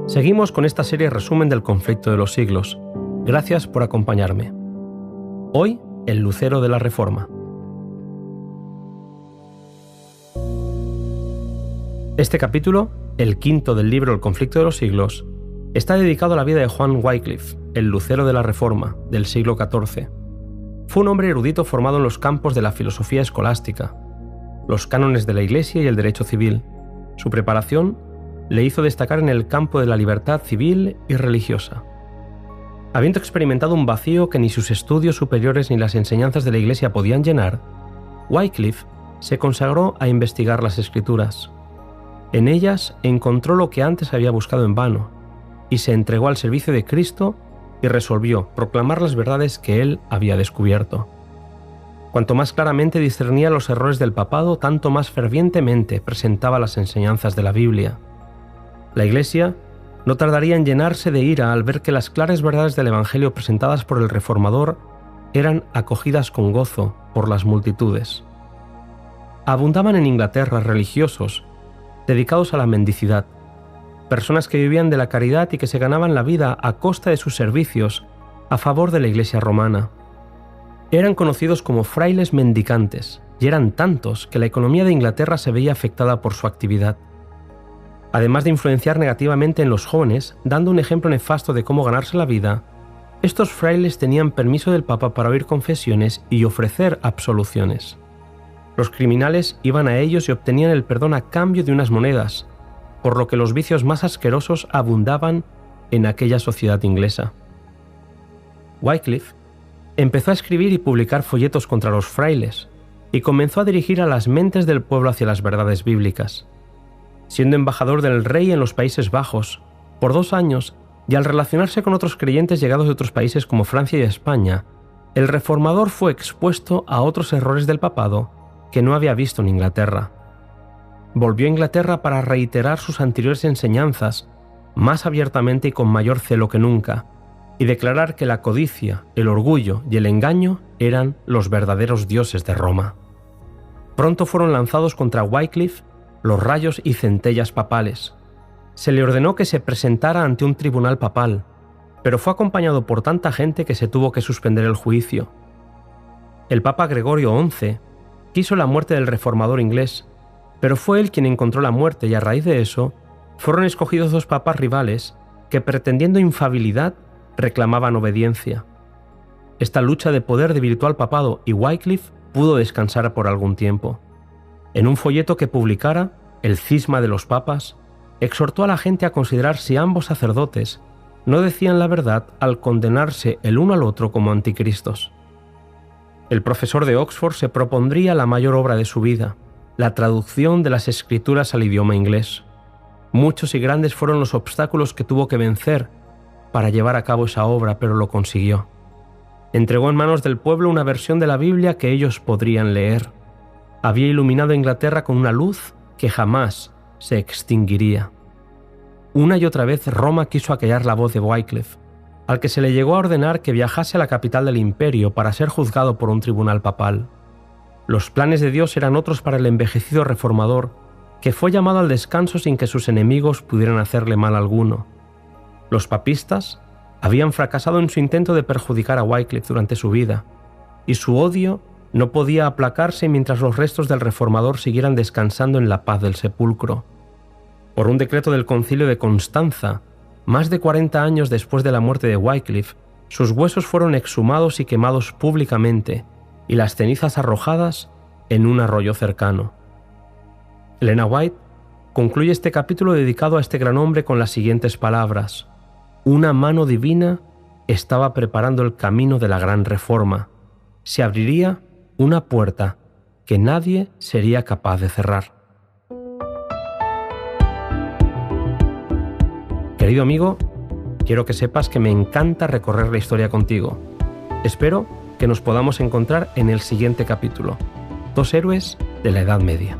Seguimos con esta serie resumen del conflicto de los siglos. Gracias por acompañarme. Hoy, el lucero de la Reforma. Este capítulo, el quinto del libro El conflicto de los siglos, está dedicado a la vida de Juan Wycliffe, el lucero de la Reforma, del siglo XIV. Fue un hombre erudito formado en los campos de la filosofía escolástica, los cánones de la Iglesia y el derecho civil. Su preparación le hizo destacar en el campo de la libertad civil y religiosa. Habiendo experimentado un vacío que ni sus estudios superiores ni las enseñanzas de la Iglesia podían llenar, Wycliffe se consagró a investigar las Escrituras. En ellas encontró lo que antes había buscado en vano, y se entregó al servicio de Cristo y resolvió proclamar las verdades que él había descubierto. Cuanto más claramente discernía los errores del papado, tanto más fervientemente presentaba las enseñanzas de la Biblia. La Iglesia no tardaría en llenarse de ira al ver que las claras verdades del Evangelio presentadas por el Reformador eran acogidas con gozo por las multitudes. Abundaban en Inglaterra religiosos dedicados a la mendicidad, personas que vivían de la caridad y que se ganaban la vida a costa de sus servicios a favor de la Iglesia romana. Eran conocidos como frailes mendicantes, y eran tantos que la economía de Inglaterra se veía afectada por su actividad. Además de influenciar negativamente en los jóvenes, dando un ejemplo nefasto de cómo ganarse la vida, estos frailes tenían permiso del Papa para oír confesiones y ofrecer absoluciones. Los criminales iban a ellos y obtenían el perdón a cambio de unas monedas, por lo que los vicios más asquerosos abundaban en aquella sociedad inglesa. Wycliffe empezó a escribir y publicar folletos contra los frailes y comenzó a dirigir a las mentes del pueblo hacia las verdades bíblicas. Siendo embajador del rey en los Países Bajos por 2 años y al relacionarse con otros creyentes llegados de otros países como Francia y España, el reformador fue expuesto a otros errores del papado que no había visto en Inglaterra. Volvió a Inglaterra para reiterar sus anteriores enseñanzas más abiertamente y con mayor celo que nunca, y declarar que la codicia, el orgullo y el engaño eran los verdaderos dioses de Roma. Pronto fueron lanzados contra Wycliffe los rayos y centellas papales. Se le ordenó que se presentara ante un tribunal papal, pero fue acompañado por tanta gente que se tuvo que suspender el juicio. El Papa Gregorio XI quiso la muerte del reformador inglés, pero fue él quien encontró la muerte y a raíz de eso fueron escogidos 2 papas rivales que, pretendiendo infalibilidad, reclamaban obediencia. Esta lucha de poder debilitó al papado y Wycliffe pudo descansar por algún tiempo. En un folleto que publicara, El cisma de los papas, exhortó a la gente a considerar si ambos sacerdotes no decían la verdad al condenarse el uno al otro como anticristos. El profesor de Oxford se propondría la mayor obra de su vida, la traducción de las Escrituras al idioma inglés. Muchos y grandes fueron los obstáculos que tuvo que vencer para llevar a cabo esa obra, pero lo consiguió. Entregó en manos del pueblo una versión de la Biblia que ellos podrían leer. Había iluminado a Inglaterra con una luz que jamás se extinguiría. Una y otra vez Roma quiso acallar la voz de Wycliffe, al que se le llegó a ordenar que viajase a la capital del imperio para ser juzgado por un tribunal papal. Los planes de Dios eran otros para el envejecido reformador, que fue llamado al descanso sin que sus enemigos pudieran hacerle mal alguno. Los papistas habían fracasado en su intento de perjudicar a Wycliffe durante su vida, y su odio no podía aplacarse mientras los restos del reformador siguieran descansando en la paz del sepulcro. Por un decreto del Concilio de Constanza, más de 40 años después de la muerte de Wycliffe, sus huesos fueron exhumados y quemados públicamente, y las cenizas arrojadas en un arroyo cercano. Elena White concluye este capítulo dedicado a este gran hombre con las siguientes palabras: «Una mano divina estaba preparando el camino de la gran reforma. Se abriría una puerta que nadie sería capaz de cerrar». Querido amigo, quiero que sepas que me encanta recorrer la historia contigo. Espero que nos podamos encontrar en el siguiente capítulo. 2 héroes de la Edad Media.